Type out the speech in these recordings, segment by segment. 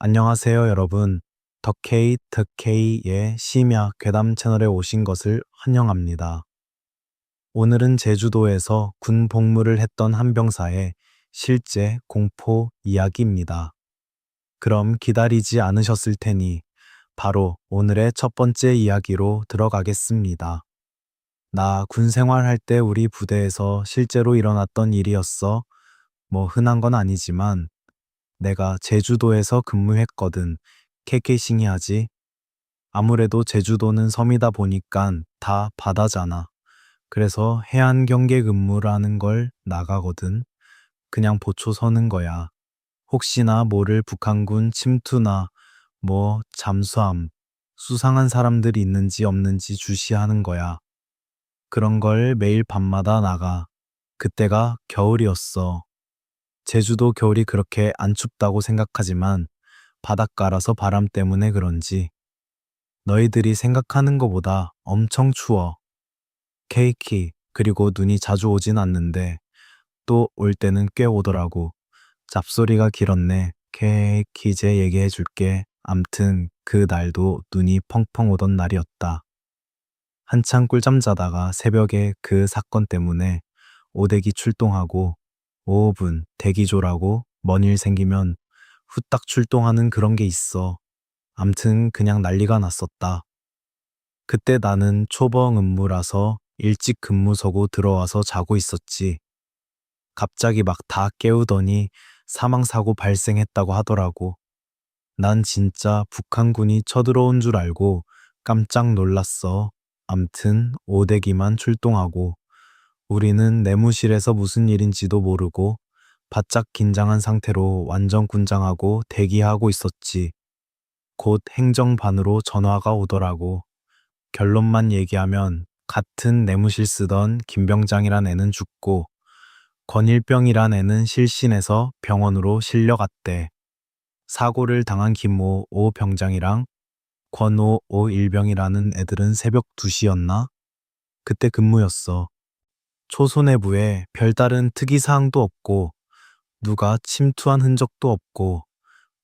안녕하세요, 여러분. 덕케이의 심야 괴담 채널에 오신 것을 환영합니다. 오늘은 제주도에서 군 복무를 했던 한 병사의 실제 공포 이야기입니다. 그럼 기다리지 않으셨을 테니 바로 오늘의 첫 번째 이야기로 들어가겠습니다. 나 군 생활할 때 우리 부대에서 실제로 일어났던 일이었어. 뭐 흔한 건 아니지만 내가 제주도에서 근무했거든. 케케싱이 하지. 아무래도 제주도는 섬이다 보니깐 다 바다잖아. 그래서 해안 경계 근무라는 걸 나가거든. 그냥 보초 서는 거야. 혹시나 모를 북한군 침투나 뭐 잠수함, 수상한 사람들이 있는지 없는지 주시하는 거야. 그런 걸 매일 밤마다 나가. 그때가 겨울이었어. 제주도 겨울이 그렇게 안 춥다고 생각하지만 바닷가라서 바람 때문에 그런지 너희들이 생각하는 것보다 엄청 추워. 케이키, 그리고 눈이 자주 오진 않는데 또 올 때는 꽤 오더라고. 잡소리가 길었네. 케이키 이제 얘기해 줄게. 암튼 그 날도 눈이 펑펑 오던 날이었다. 한창 꿀잠 자다가 새벽에 그 사건 때문에 오대기 출동하고 5분 대기조라고 뭔 일 생기면 후딱 출동하는 그런 게 있어. 암튼 그냥 난리가 났었다. 그때 나는 초봉 근무라서 일찍 근무 서고 들어와서 자고 있었지. 갑자기 막 다 깨우더니 사망사고 발생했다고 하더라고. 난 진짜 북한군이 쳐들어온 줄 알고 깜짝 놀랐어. 암튼 오대기만 출동하고 우리는 내무실에서 무슨 일인지도 모르고 바짝 긴장한 상태로 완전 군장하고 대기하고 있었지. 곧 행정반으로 전화가 오더라고. 결론만 얘기하면 같은 내무실 쓰던 김병장이란 애는 죽고 권일병이란 애는 실신해서 병원으로 실려갔대. 사고를 당한 김모 오 병장이랑 권오 오 일병이라는 애들은 새벽 2시였나? 그때 근무였어. 초소내부에 별다른 특이사항도 없고 누가 침투한 흔적도 없고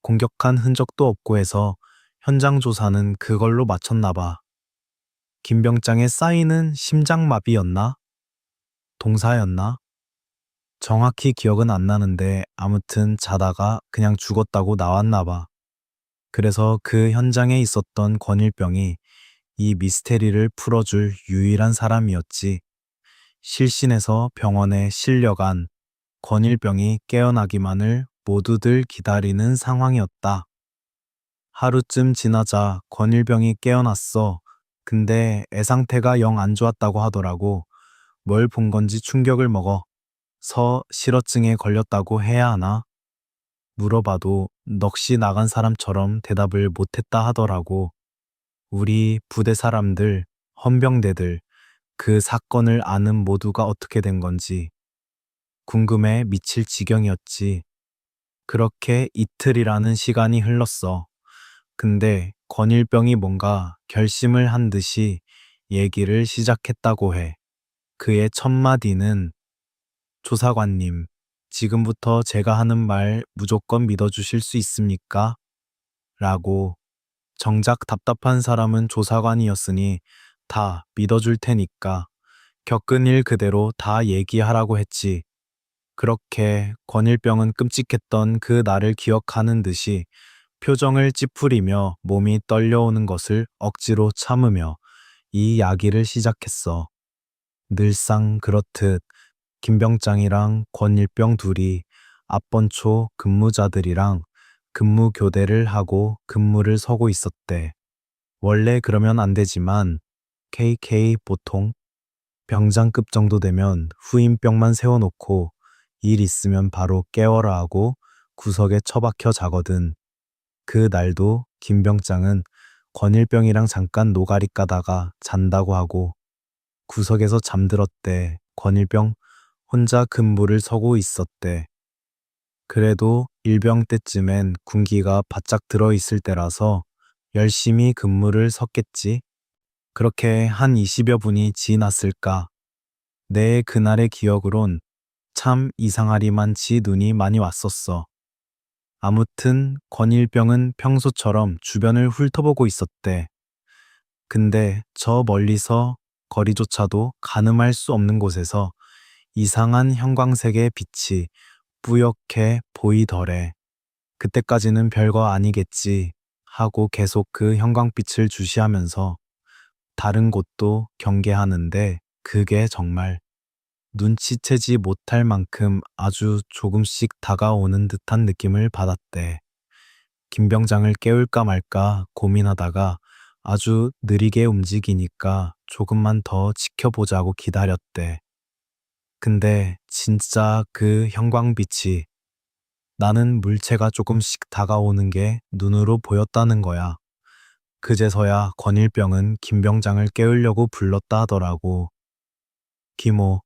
공격한 흔적도 없고 해서 현장 조사는 그걸로 마쳤나 봐. 김병장의 사인은 심장마비였나? 동사였나? 정확히 기억은 안 나는데 아무튼 자다가 그냥 죽었다고 나왔나 봐. 그래서 그 현장에 있었던 권일병이 이 미스테리를 풀어줄 유일한 사람이었지. 실신해서 병원에 실려간 권일병이 깨어나기만을 모두들 기다리는 상황이었다. 하루쯤 지나자 권일병이 깨어났어. 근데 애 상태가 영 안 좋았다고 하더라고. 뭘 본 건지 충격을 먹어. 실어증에 걸렸다고 해야 하나? 물어봐도 넋이 나간 사람처럼 대답을 못했다 하더라고. 우리 부대 사람들, 헌병대들, 그 사건을 아는 모두가 어떻게 된 건지 궁금해 미칠 지경이었지. 그렇게 이틀이라는 시간이 흘렀어. 근데 권일병이 뭔가 결심을 한 듯이 얘기를 시작했다고 해. 그의 첫 마디는 조사관님, 지금부터 제가 하는 말 무조건 믿어주실 수 있습니까? 라고. 정작 답답한 사람은 조사관이었으니 다 믿어줄 테니까 겪은 일 그대로 다 얘기하라고 했지. 그렇게 권일병은 끔찍했던 그 날을 기억하는 듯이 표정을 찌푸리며 몸이 떨려오는 것을 억지로 참으며 이 이야기를 시작했어. 늘상 그렇듯 김병장이랑 권일병 둘이 앞번초 근무자들이랑 근무 교대를 하고 근무를 서고 있었대. 원래 그러면 안 되지만 KK 보통 병장급 정도 되면 후임병만 세워놓고 일 있으면 바로 깨워라 하고 구석에 처박혀 자거든. 그 날도 김병장은 권일병이랑 잠깐 노가리 까다가 잔다고 하고 구석에서 잠들었대. 권일병 혼자 근무를 서고 있었대. 그래도 일병 때쯤엔 군기가 바짝 들어있을 때라서 열심히 근무를 섰겠지. 그렇게 한 20여 분이 지났을까. 내 그날의 기억으론 참 이상하리만치 눈이 많이 왔었어. 아무튼 권일병은 평소처럼 주변을 훑어보고 있었대. 근데 저 멀리서 거리조차도 가늠할 수 없는 곳에서 이상한 형광색의 빛이 뿌옇게 보이더래. 그때까지는 별거 아니겠지 하고 계속 그 형광빛을 주시하면서 다른 곳도 경계하는데 그게 정말 눈치채지 못할 만큼 아주 조금씩 다가오는 듯한 느낌을 받았대. 김 병장을 깨울까 말까 고민하다가 아주 느리게 움직이니까 조금만 더 지켜보자고 기다렸대. 근데 진짜 그 형광빛이 나는 물체가 조금씩 다가오는 게 눈으로 보였다는 거야. 그제서야 권일병은 김 병장을 깨우려고 불렀다 하더라고. 김호,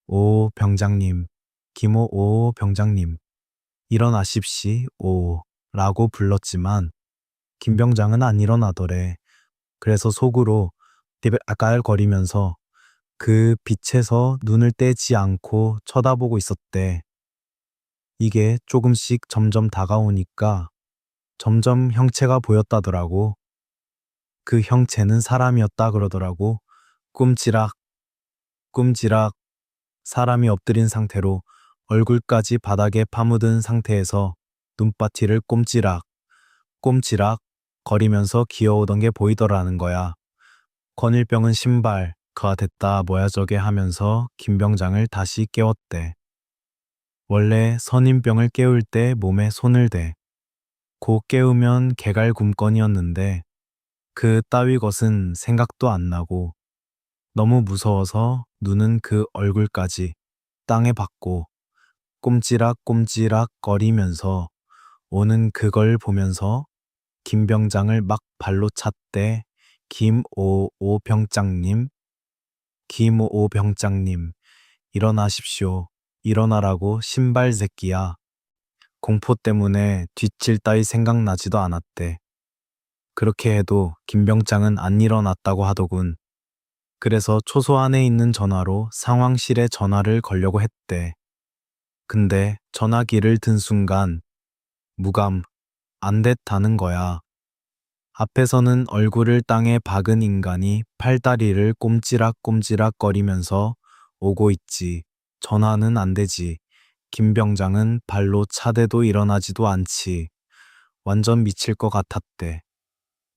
오 병장님, 김호 오 병장님, 일어나십시오 라고 불렀지만 김 병장은 안 일어나더래. 그래서 속으로 아깔거리면서 그 빛에서 눈을 떼지 않고 쳐다보고 있었대. 이게 조금씩 점점 다가오니까 점점 형체가 보였다더라고. 그 형체는 사람이었다 그러더라고. 꿈지락, 꿈지락, 사람이 엎드린 상태로 얼굴까지 바닥에 파묻은 상태에서 눈바티를 꼼지락, 꼼지락 거리면서 기어오던 게 보이더라는 거야. 권일병은 신발, 그아 됐다 뭐야 저게 하면서 김 병장을 다시 깨웠대. 원래 선임병을 깨울 때 몸에 손을 대. 고 깨우면 개갈굼건이었는데 그 따위 것은 생각도 안 나고 너무 무서워서 눈은 그 얼굴까지 땅에 박고 꼼지락꼼지락 거리면서 오는 그걸 보면서 김 병장을 막 발로 찼대. 김오오 병장님, 김오오 병장님, 일어나십시오. 일어나라고 신발 새끼야. 공포 때문에 뒷질 따위 생각나지도 않았대. 그렇게 해도 김 병장은 안 일어났다고 하더군. 그래서 초소 안에 있는 전화로 상황실에 전화를 걸려고 했대. 근데 전화기를 든 순간 무감, 안 됐다는 거야. 앞에서는 얼굴을 땅에 박은 인간이 팔다리를 꼼지락꼼지락 거리면서 오고 있지. 전화는 안 되지. 김 병장은 발로 차대도 일어나지도 않지. 완전 미칠 것 같았대.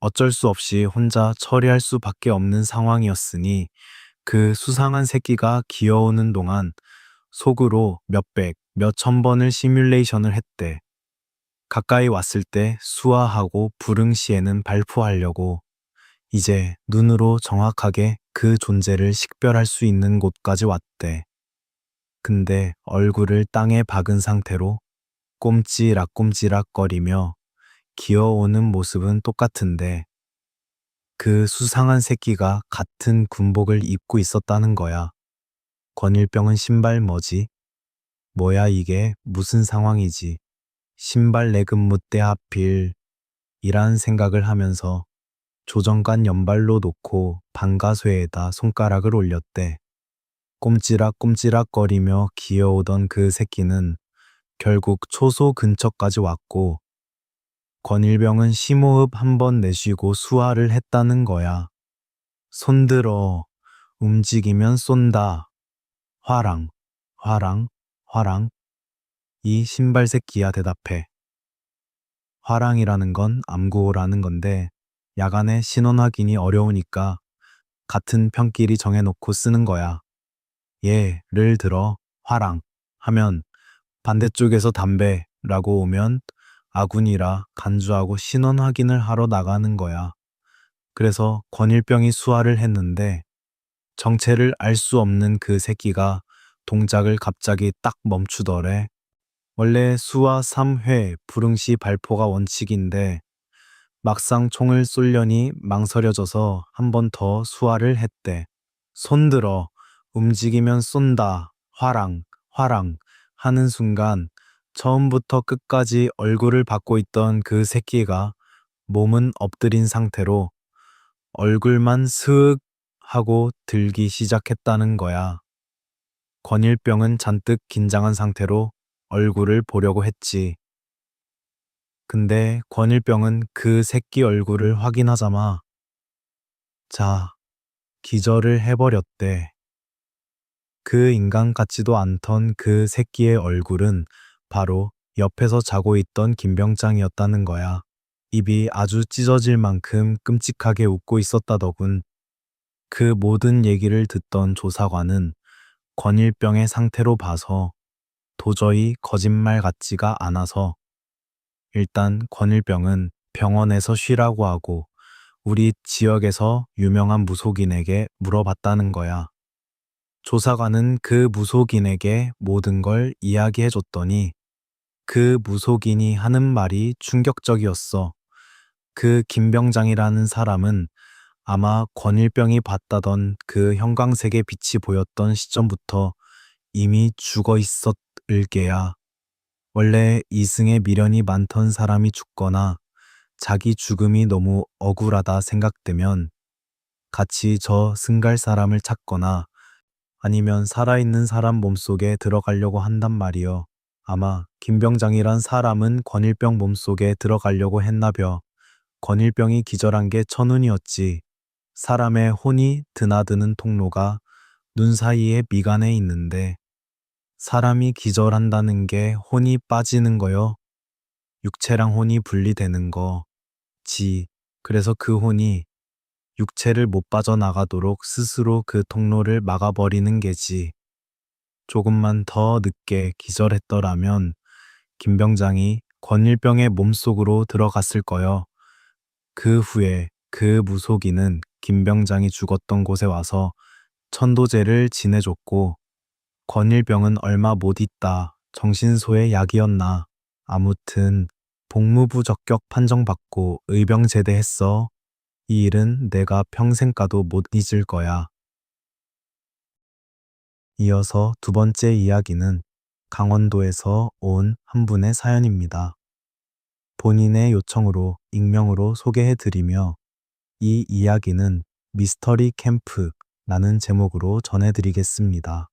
어쩔 수 없이 혼자 처리할 수밖에 없는 상황이었으니 그 수상한 새끼가 기어오는 동안 속으로 몇백, 몇천 번을 시뮬레이션을 했대. 가까이 왔을 때 수화하고 불응시에는 발포하려고 이제 눈으로 정확하게 그 존재를 식별할 수 있는 곳까지 왔대. 근데 얼굴을 땅에 박은 상태로 꼼지락꼼지락거리며 기어오는 모습은 똑같은데 그 수상한 새끼가 같은 군복을 입고 있었다는 거야. 권일병은 신발 뭐지? 뭐야 이게 무슨 상황이지? 신발 내근무때 하필 이란 생각을 하면서 조정관 연발로 놓고 방가쇠에다 손가락을 올렸대. 꼼지락꼼지락거리며 기어오던 그 새끼는 결국 초소 근처까지 왔고 권일병은 심호흡 한 번 내쉬고 수화를 했다는 거야. 손들어 움직이면 쏜다. 화랑, 화랑, 화랑. 이 신발 새끼야 대답해. 화랑이라는 건 암구호라는 건데 야간에 신원 확인이 어려우니까 같은 편끼리 정해놓고 쓰는 거야. 예를 들어 화랑 하면 반대쪽에서 담배라고 오면 아군이라 간주하고 신원 확인을 하러 나가는 거야. 그래서 권일병이 수화를 했는데 정체를 알 수 없는 그 새끼가 동작을 갑자기 딱 멈추더래. 원래 수화 3회 불응시 발포가 원칙인데 막상 총을 쏠려니 망설여져서 한 번 더 수화를 했대. 손들어 움직이면 쏜다. 화랑, 화랑 하는 순간 처음부터 끝까지 얼굴을 받고 있던 그 새끼가 몸은 엎드린 상태로 얼굴만 스윽 하고 들기 시작했다는 거야. 권일병은 잔뜩 긴장한 상태로 얼굴을 보려고 했지. 근데 권일병은 그 새끼 얼굴을 확인하자마 자, 기절을 해버렸대. 그 인간 같지도 않던 그 새끼의 얼굴은 바로 옆에서 자고 있던 김병장이었다는 거야. 입이 아주 찢어질 만큼 끔찍하게 웃고 있었다더군. 그 모든 얘기를 듣던 조사관은 권일병의 상태로 봐서 도저히 거짓말 같지가 않아서 일단 권일병은 병원에서 쉬라고 하고 우리 지역에서 유명한 무속인에게 물어봤다는 거야. 조사관은 그 무속인에게 모든 걸 이야기해 줬더니 그 무속인이 하는 말이 충격적이었어. 그 김병장이라는 사람은 아마 권일병이 봤다던 그 형광색의 빛이 보였던 시점부터 이미 죽어 있었을 게야. 원래 이승에 미련이 많던 사람이 죽거나 자기 죽음이 너무 억울하다 생각되면 같이 저 승갈 사람을 찾거나 아니면 살아있는 사람 몸속에 들어가려고 한단 말이여. 아마 김병장이란 사람은 권일병 몸속에 들어가려고 했나벼. 권일병이 기절한 게 천운이었지. 사람의 혼이 드나드는 통로가 눈 사이에 미간에 있는데 사람이 기절한다는 게 혼이 빠지는 거요. 육체랑 혼이 분리되는 거. 그래서 그 혼이 육체를 못 빠져나가도록 스스로 그 통로를 막아버리는 게지. 조금만 더 늦게 기절했더라면 김병장이 권일병의 몸속으로 들어갔을 거요. 그 후에 그 무속인은 김병장이 죽었던 곳에 와서 천도제를 지내줬고 권일병은 얼마 못 있다 정신소의 약이었나. 아무튼 복무부 적격 판정받고 의병 제대했어. 이 일은 내가 평생 가도 못 잊을 거야. 이어서 두 번째 이야기는 강원도에서 온 한 분의 사연입니다. 본인의 요청으로 익명으로 소개해드리며 이 이야기는 미스터리 캠프라는 제목으로 전해드리겠습니다.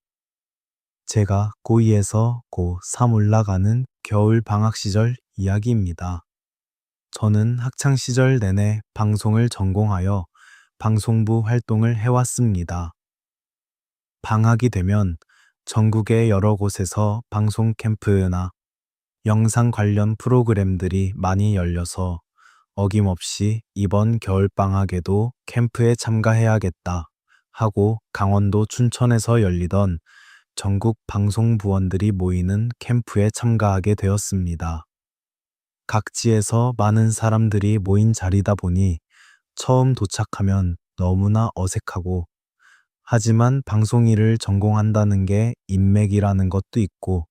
제가 고2에서 고3 올라가는 겨울 방학 시절 이야기입니다. 저는 학창 시절 내내 방송을 전공하여 방송부 활동을 해왔습니다. 방학이 되면 전국의 여러 곳에서 방송 캠프나 영상 관련 프로그램들이 많이 열려서 어김없이 이번 겨울방학에도 캠프에 참가해야겠다 하고 강원도 춘천에서 열리던 전국 방송부원들이 모이는 캠프에 참가하게 되었습니다. 각지에서 많은 사람들이 모인 자리다 보니 처음 도착하면 너무나 어색하고 하지만 방송 일을 전공한다는 게 인맥이라는 것도 있고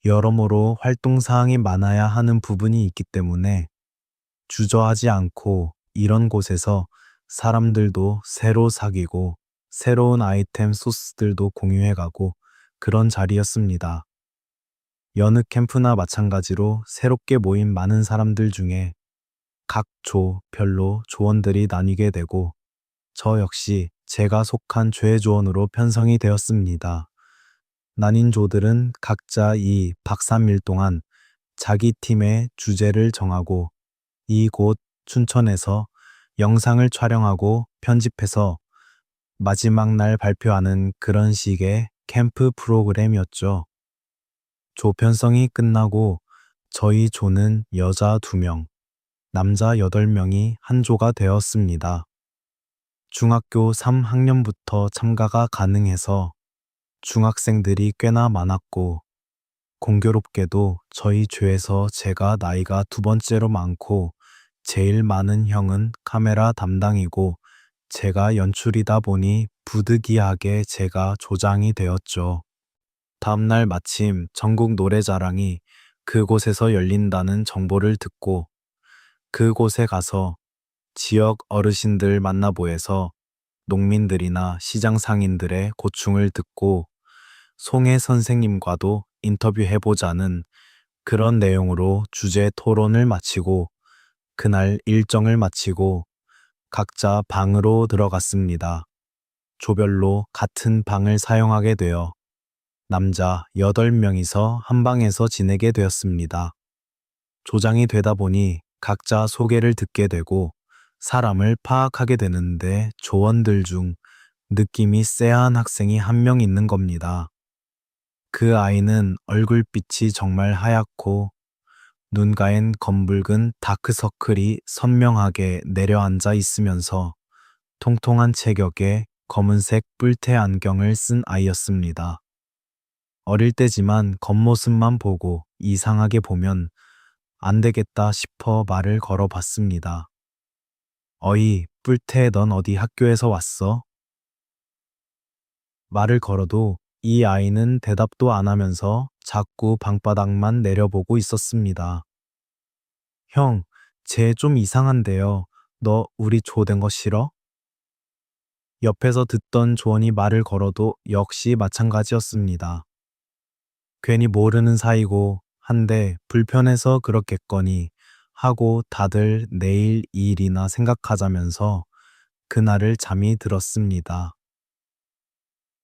여러모로 활동사항이 많아야 하는 부분이 있기 때문에 주저하지 않고 이런 곳에서 사람들도 새로 사귀고 새로운 아이템 소스들도 공유해가고 그런 자리였습니다. 여느 캠프나 마찬가지로 새롭게 모인 많은 사람들 중에 각 조별로 조원들이 나뉘게 되고 저 역시 제가 속한 죄조원으로 편성이 되었습니다. 나뉜 조들은 각자 이 박 3일 동안 자기 팀의 주제를 정하고 이곳 춘천에서 영상을 촬영하고 편집해서 마지막 날 발표하는 그런 식의 캠프 프로그램이었죠. 조 편성이 끝나고 저희 조는 여자 2명, 남자 8명이 한 조가 되었습니다. 중학교 3학년부터 참가가 가능해서 중학생들이 꽤나 많았고 공교롭게도 저희 조에서 제가 나이가 두 번째로 많고 제일 많은 형은 카메라 담당이고 제가 연출이다 보니 부득이하게 제가 조장이 되었죠. 다음날 마침 전국 노래자랑이 그곳에서 열린다는 정보를 듣고 그곳에 가서 지역 어르신들 만나보에서 농민들이나 시장 상인들의 고충을 듣고 송혜 선생님과도 인터뷰해보자는 그런 내용으로 주제 토론을 마치고 그날 일정을 마치고 각자 방으로 들어갔습니다. 조별로 같은 방을 사용하게 되어 남자 8명이서 한 방에서 지내게 되었습니다. 조장이 되다 보니 각자 소개를 듣게 되고 사람을 파악하게 되는데 조원들 중 느낌이 쎄한 학생이 한 명 있는 겁니다. 그 아이는 얼굴빛이 정말 하얗고 눈가엔 검붉은 다크서클이 선명하게 내려앉아 있으면서 통통한 체격에 검은색 뿔테 안경을 쓴 아이였습니다. 어릴 때지만 겉모습만 보고 이상하게 보면 안 되겠다 싶어 말을 걸어봤습니다. 어이, 뿔테 넌 어디 학교에서 왔어? 말을 걸어도 이 아이는 대답도 안 하면서 자꾸 방바닥만 내려보고 있었습니다. 형, 쟤 좀 이상한데요. 너 우리 조된 거 싫어? 옆에서 듣던 조원이 말을 걸어도 역시 마찬가지였습니다. 괜히 모르는 사이고 한데 불편해서 그렇겠거니 하고 다들 내일 이 일이나 생각하자면서 그날을 잠이 들었습니다.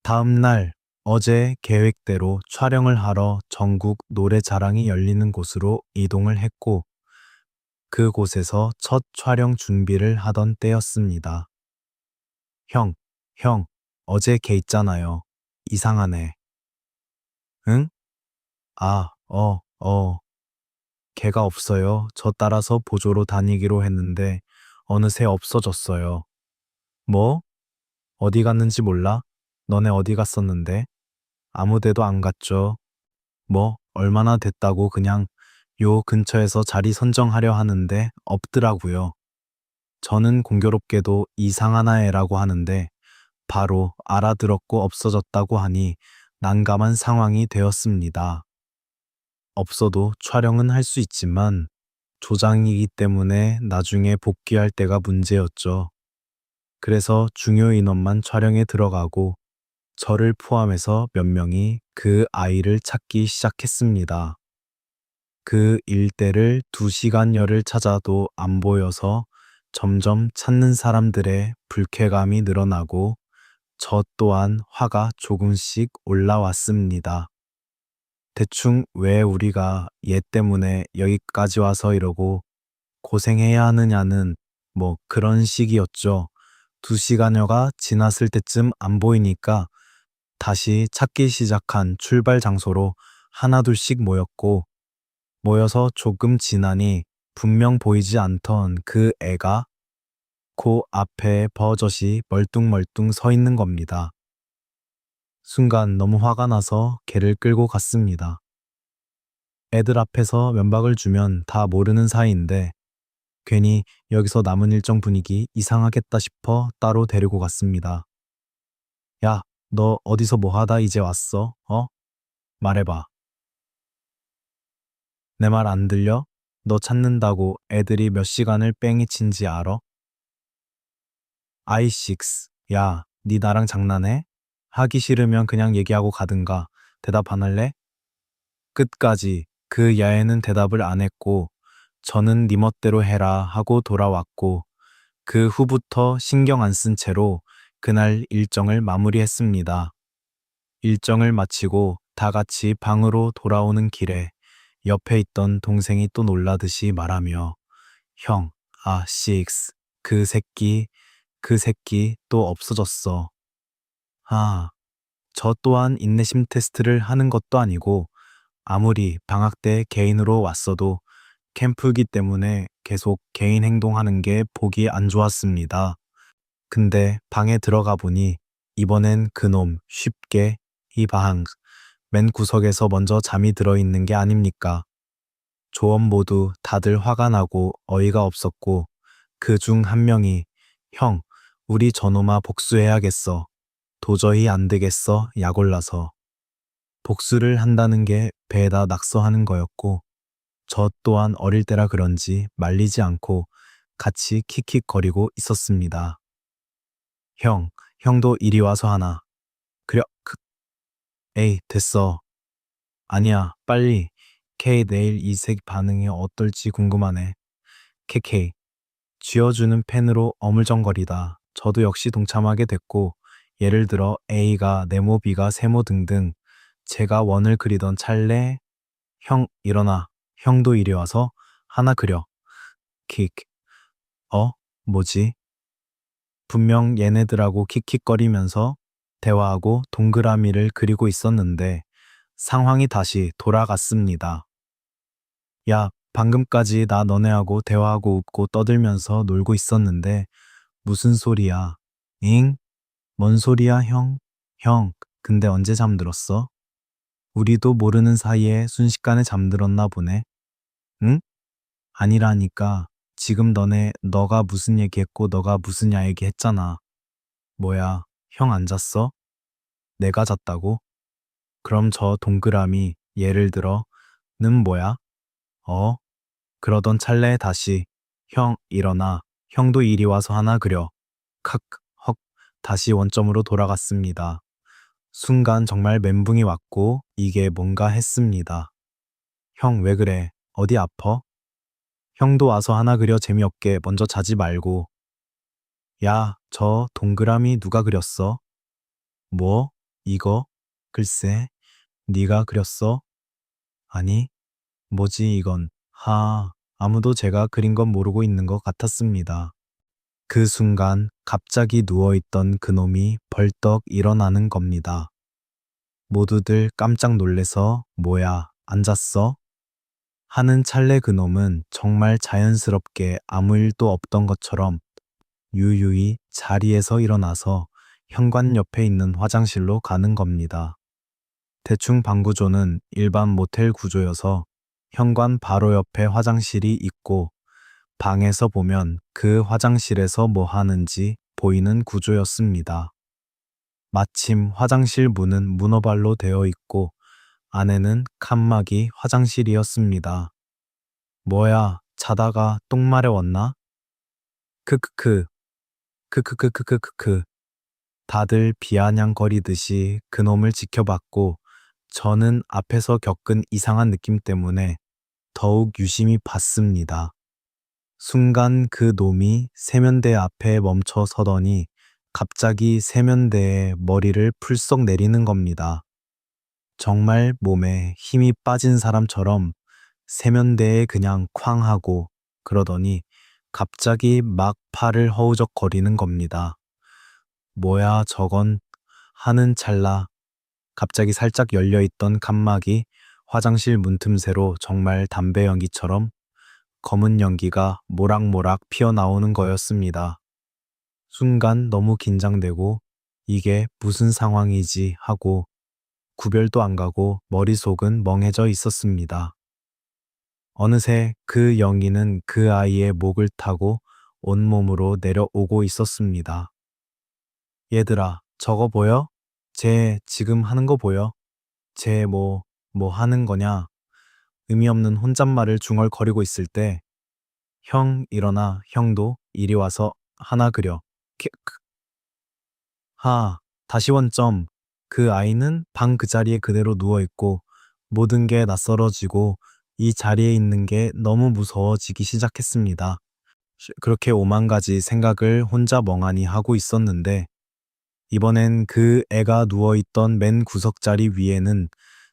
다음 날 어제 계획대로 촬영을 하러 전국 노래자랑이 열리는 곳으로 이동을 했고 그곳에서 첫 촬영 준비를 하던 때였습니다. 형, 형, 어제 걔 있잖아요. 이상하네. 응? 아, 걔가 없어요. 저 따라서 보조로 다니기로 했는데 어느새 없어졌어요. 뭐? 어디 갔는지 몰라? 너네 어디 갔었는데? 아무 데도 안 갔죠. 뭐, 얼마나 됐다고 그냥 요 근처에서 자리 선정하려 하는데 없더라고요. 저는 공교롭게도 이상한 애라고 하는데 바로 알아들었고 없어졌다고 하니 난감한 상황이 되었습니다. 없어도 촬영은 할 수 있지만 조장이기 때문에 나중에 복귀할 때가 문제였죠. 그래서 중요 인원만 촬영에 들어가고 저를 포함해서 몇 명이 그 아이를 찾기 시작했습니다. 그 일대를 2시간여를 찾아도 안 보여서 점점 찾는 사람들의 불쾌감이 늘어나고 저 또한 화가 조금씩 올라왔습니다. 대충 왜 우리가 얘 때문에 여기까지 와서 이러고 고생해야 하느냐는 뭐 그런 식이었죠. 2시간여가 지났을 때쯤 안 보이니까 다시 찾기 시작한 출발 장소로 하나둘씩 모였고 모여서 조금 지나니 분명 보이지 않던 그 애가 코 앞에 버젓이 멀뚱멀뚱 서 있는 겁니다. 순간 너무 화가 나서 걔를 끌고 갔습니다. 애들 앞에서 면박을 주면 다 모르는 사이인데 괜히 여기서 남은 일정 분위기 이상하겠다 싶어 따로 데리고 갔습니다. 야, 너 어디서 뭐 하다 이제 왔어? 말해봐. 내 말 안 들려? 너 찾는다고 애들이 몇 시간을 뺑이 친지 알아? 아이식스. 야, 니 나랑 장난해? 하기 싫으면 그냥 얘기하고 가든가. 대답 안 할래? 끝까지 그 야애는 대답을 안 했고 저는 니 멋대로 해라 하고 돌아왔고 그 후부터 신경 안 쓴 채로 그날 일정을 마무리했습니다. 일정을 마치고 다 같이 방으로 돌아오는 길에 옆에 있던 동생이 또 놀라듯이 말하며 형, 식스, 그 새끼 또 없어졌어. 아, 저 또한 인내심 테스트를 하는 것도 아니고 아무리 방학 때 개인으로 왔어도 캠프기 때문에 계속 개인 행동하는 게 보기 안 좋았습니다. 근데 방에 들어가 보니 이번엔 그놈 쉽게 이 방 맨 구석에서 먼저 잠이 들어 있는 게 아닙니까? 조원 모두 다들 화가 나고 어이가 없었고 그 중 한 명이 형, 우리 저놈아 복수해야겠어. 도저히 안 되겠어. 약 올라서. 복수를 한다는 게 배에다 낙서하는 거였고 저 또한 어릴 때라 그런지 말리지 않고 같이 킥킥거리고 있었습니다. 형도 이리 와서 하나. 에이, 됐어. 아니야, 빨리. K 내일 이 색 반응이 어떨지 궁금하네. KK. 쥐어주는 펜으로 어물쩡거리다. 저도 역시 동참하게 됐고, 예를 들어 A가 네모, B가 세모 등등 제가 원을 그리던 찰래 형 일어나. 형도 이리 와서 하나 그려. 킥. 뭐지? 분명 얘네들하고 킥킥거리면서 대화하고 동그라미를 그리고 있었는데 상황이 다시 돌아갔습니다. 야, 방금까지 나 너네하고 대화하고 웃고 떠들면서 놀고 있었는데 무슨 소리야? 잉? 뭔 소리야, 형? 형, 근데 언제 잠들었어? 우리도 모르는 사이에 순식간에 잠들었나 보네. 응? 아니라니까. 지금 너가 무슨 얘기했고 너가 무슨 야 얘기했잖아. 뭐야, 형 안 잤어? 내가 잤다고? 그럼 저 동그라미, 예를 들어, 는 뭐야? 어? 그러던 찰나에 다시, 형, 일어나. 형도 이리 와서 하나 그려. 칵, 헉, 다시 원점으로 돌아갔습니다. 순간 정말 멘붕이 왔고, 이게 뭔가 했습니다. 형, 왜 그래? 어디 아파? 형도 와서 하나 그려 재미없게 먼저 자지 말고. 야, 저 동그라미 누가 그렸어? 뭐? 이거? 글쎄, 네가 그렸어? 아니, 뭐지 이건? 아무도 제가 그린 건 모르고 있는 것 같았습니다. 그 순간 갑자기 누워있던 그놈이 벌떡 일어나는 겁니다. 모두들 깜짝 놀래서 뭐야, 앉았어? 하는 찰내 그놈은 정말 자연스럽게 아무 일도 없던 것처럼 유유히 자리에서 일어나서 현관 옆에 있는 화장실로 가는 겁니다. 대충 방 구조는 일반 모텔 구조여서 현관 바로 옆에 화장실이 있고 방에서 보면 그 화장실에서 뭐 하는지 보이는 구조였습니다. 마침 화장실 문은 문어발로 되어 있고 안에는 칸막이 화장실이었습니다. 뭐야, 자다가 똥 마려웠나? 크크크, 크크크크크크크. 다들 비아냥거리듯이 그놈을 지켜봤고 저는 앞에서 겪은 이상한 느낌 때문에 더욱 유심히 봤습니다. 순간 그 놈이 세면대 앞에 멈춰 서더니 갑자기 세면대에 머리를 풀썩 내리는 겁니다. 정말 몸에 힘이 빠진 사람처럼 세면대에 그냥 쾅 하고 그러더니 갑자기 막 팔을 허우적거리는 겁니다. 뭐야 저건 하는 찰나 갑자기 살짝 열려있던 칸막이 화장실 문틈새로 정말 담배 연기처럼 검은 연기가 모락모락 피어나오는 거였습니다. 순간 너무 긴장되고 이게 무슨 상황이지 하고 구별도 안 가고 머릿속은 멍해져 있었습니다. 어느새 그 연기는 그 아이의 목을 타고 온몸으로 내려오고 있었습니다. 얘들아, 저거 보여? 쟤 지금 하는 거 보여? 쟤 뭐 하는 거냐? 의미 없는 혼잣말을 중얼거리고 있을 때, 형 일어나, 형도 이리 와서 하나 그려. 킥. 다시 원점. 그 아이는 방 그 자리에 그대로 누워있고, 모든 게 낯설어지고, 이 자리에 있는 게 너무 무서워지기 시작했습니다. 그렇게 오만 가지 생각을 혼자 멍하니 하고 있었는데, 이번엔 그 애가 누워있던 맨 구석자리 위에는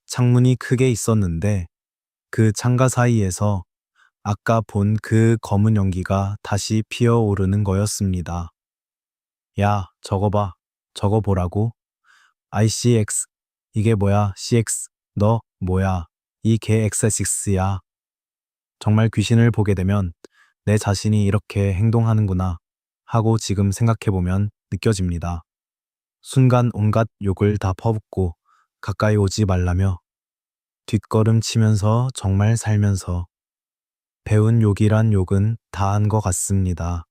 창문이 크게 있었는데 그 창가 사이에서 아까 본 그 검은 연기가 다시 피어오르는 거였습니다. 야, 저거 봐. 저거 보라고? ICX. 이게 뭐야, CX. 너, 뭐야. 이 개 XX6야. 정말 귀신을 보게 되면 내 자신이 이렇게 행동하는구나 하고 지금 생각해보면 느껴집니다. 순간 온갖 욕을 다 퍼붓고 가까이 오지 말라며 뒷걸음 치면서 정말 살면서 배운 욕이란 욕은 다 한 것 같습니다.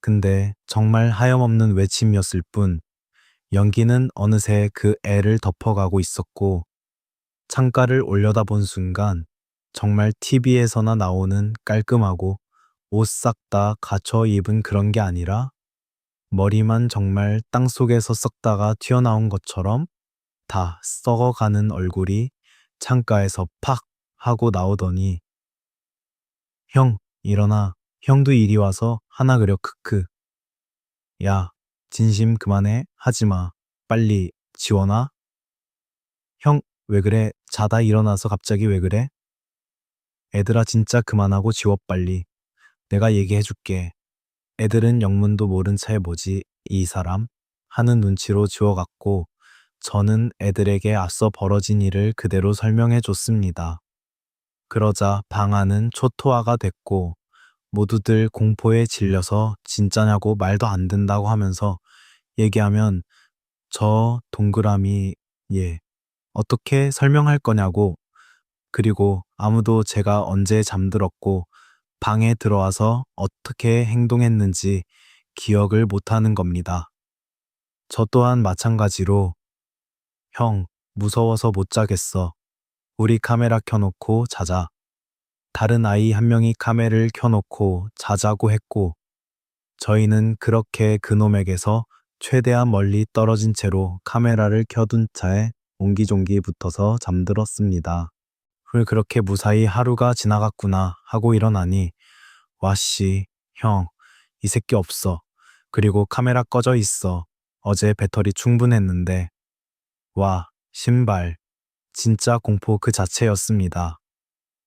근데 정말 하염없는 외침이었을 뿐 연기는 어느새 그 애를 덮어가고 있었고 창가를 올려다본 순간 정말 TV에서나 나오는 깔끔하고 옷 싹 다 갖춰 입은 그런 게 아니라 머리만 정말 땅속에서 썩다가 튀어나온 것처럼 다 썩어가는 얼굴이 창가에서 팍 하고 나오더니 형, 일어나. 형도 이리 와서 하나 그려 크크. 야, 진심 그만해. 하지마. 빨리 지원아. 형, 왜 그래? 자다 일어나서 갑자기 왜 그래? 애들아 진짜 그만하고 지워 빨리. 내가 얘기해줄게. 애들은 영문도 모른 채 뭐지 이 사람? 하는 눈치로 지워갔고 저는 애들에게 앞서 벌어진 일을 그대로 설명해 줬습니다. 그러자 방 안은 초토화가 됐고 모두들 공포에 질려서 진짜냐고 말도 안 된다고 하면서 얘기하면 저 동그라미 예 어떻게 설명할 거냐고 그리고 아무도 제가 언제 잠들었고 방에 들어와서 어떻게 행동했는지 기억을 못하는 겁니다. 저 또한 마찬가지로 형 무서워서 못 자겠어. 우리 카메라 켜놓고 자자. 다른 아이 한 명이 카메라를 켜놓고 자자고 했고 저희는 그렇게 그놈에게서 최대한 멀리 떨어진 채로 카메라를 켜둔 차에 옹기종기 붙어서 잠들었습니다. 그렇게 무사히 하루가 지나갔구나 하고 일어나니 와씨, 형, 이 새끼 없어. 그리고 카메라 꺼져 있어. 어제 배터리 충분했는데. 와, 신발. 진짜 공포 그 자체였습니다.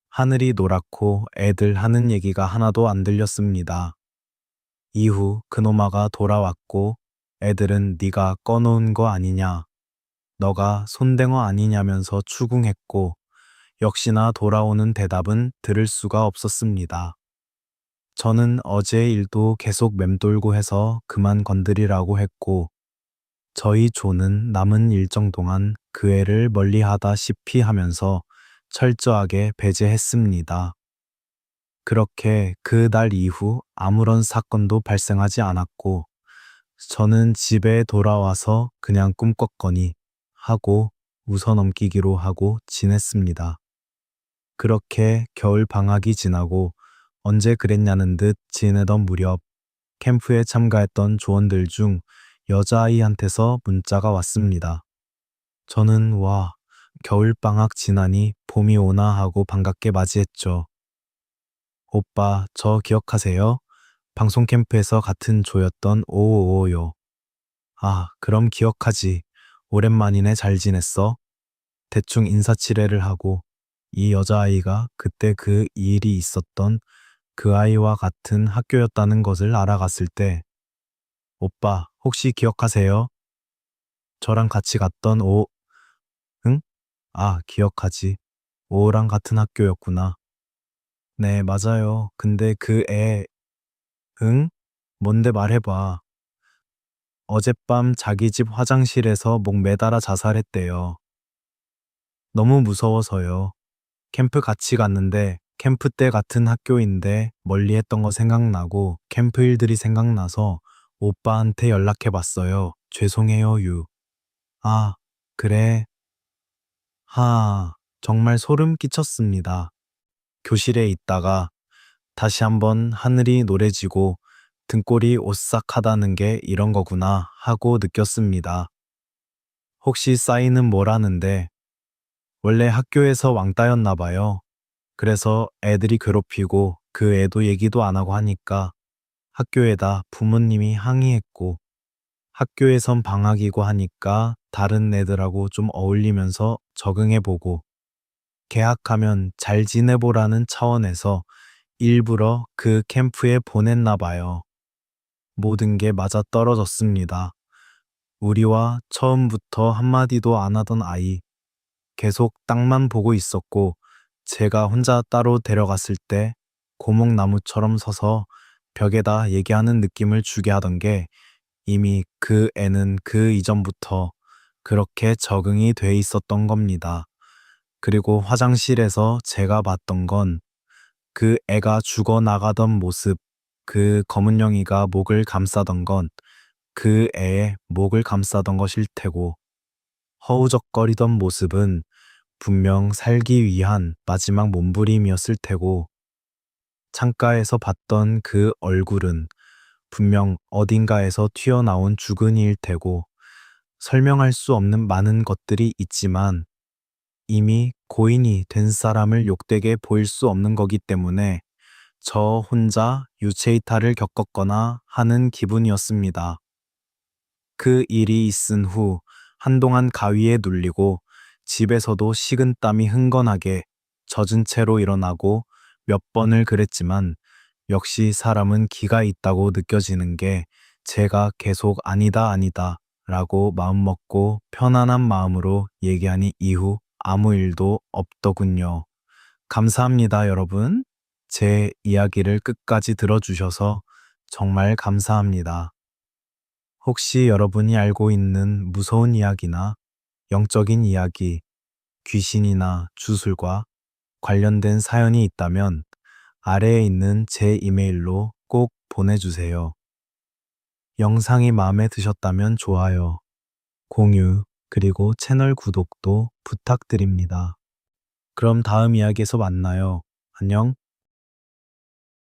하늘이 노랗고 애들 하는 얘기가 하나도 안 들렸습니다. 이후 그놈아가 돌아왔고 애들은 네가 꺼놓은 거 아니냐. 너가 손댕어 아니냐면서 추궁했고 역시나 돌아오는 대답은 들을 수가 없었습니다. 저는 어제 일도 계속 맴돌고 해서 그만 건드리라고 했고 저희 조는 남은 일정 동안 그 애를 멀리하다시피 하면서 철저하게 배제했습니다. 그렇게 그 날 이후 아무런 사건도 발생하지 않았고 저는 집에 돌아와서 그냥 꿈꿨거니 하고 웃어넘기기로 하고 지냈습니다. 그렇게 겨울 방학이 지나고 언제 그랬냐는 듯 지내던 무렵 캠프에 참가했던 조원들 중 여자아이한테서 문자가 왔습니다. 저는 와, 겨울방학 지나니 봄이 오나 하고 반갑게 맞이했죠. 오빠, 저 기억하세요? 방송 캠프에서 같은 조였던 555요. 아, 그럼 기억하지. 오랜만이네 잘 지냈어? 대충 인사치레를 하고 이 여자아이가 그때 그 일이 있었던 그 아이와 같은 학교였다는 것을 알아갔을 때 오빠, 혹시 기억하세요? 저랑 같이 갔던 응? 아, 기억하지. 오랑 같은 학교였구나. 네, 맞아요. 근데 응? 뭔데 말해봐. 어젯밤 자기 집 화장실에서 목 매달아 자살했대요. 너무 무서워서요. 캠프 같이 갔는데 캠프 때 같은 학교인데 멀리 했던 거 생각나고 캠프 일들이 생각나서 오빠한테 연락해봤어요. 죄송해요, 유. 아, 그래. 정말 소름 끼쳤습니다. 교실에 있다가 다시 한번 하늘이 노래지고 등골이 오싹하다는 게 이런 거구나 하고 느꼈습니다. 혹시 싸이는 뭐라는데 원래 학교에서 왕따였나 봐요. 그래서 애들이 괴롭히고 그 애도 얘기도 안 하고 하니까 학교에다 부모님이 항의했고 학교에선 방학이고 하니까 다른 애들하고 좀 어울리면서 적응해보고 개학하면 잘 지내보라는 차원에서 일부러 그 캠프에 보냈나 봐요. 모든 게 맞아 떨어졌습니다. 우리와 처음부터 한마디도 안 하던 아이, 계속 땅만 보고 있었고 제가 혼자 따로 데려갔을 때 고목나무처럼 서서 벽에다 얘기하는 느낌을 주게 하던 게 이미 그 애는 그 이전부터 그렇게 적응이 돼 있었던 겁니다. 그리고 화장실에서 제가 봤던 건 그 애가 죽어나가던 모습, 그 검은영이가 목을 감싸던 건 그 애의 목을 감싸던 것일 테고 허우적거리던 모습은 분명 살기 위한 마지막 몸부림이었을 테고 창가에서 봤던 그 얼굴은 분명 어딘가에서 튀어나온 주근이일 테고 설명할 수 없는 많은 것들이 있지만 이미 고인이 된 사람을 욕되게 보일 수 없는 거기 때문에 저 혼자 유체이탈을 겪었거나 하는 기분이었습니다. 그 일이 있은 후 한동안 가위에 눌리고 집에서도 식은땀이 흥건하게 젖은 채로 일어나고 몇 번을 그랬지만 역시 사람은 기가 있다고 느껴지는 게 제가 계속 아니다, 아니다 라고 마음먹고 편안한 마음으로 얘기하니 이후 아무 일도 없더군요. 감사합니다, 여러분. 제 이야기를 끝까지 들어주셔서 정말 감사합니다. 혹시 여러분이 알고 있는 무서운 이야기나 영적인 이야기, 귀신이나 주술과 관련된 사연이 있다면 아래에 있는 제 이메일로 꼭 보내주세요. 영상이 마음에 드셨다면 좋아요, 공유, 그리고 채널 구독도 부탁드립니다. 그럼 다음 이야기에서 만나요. 안녕.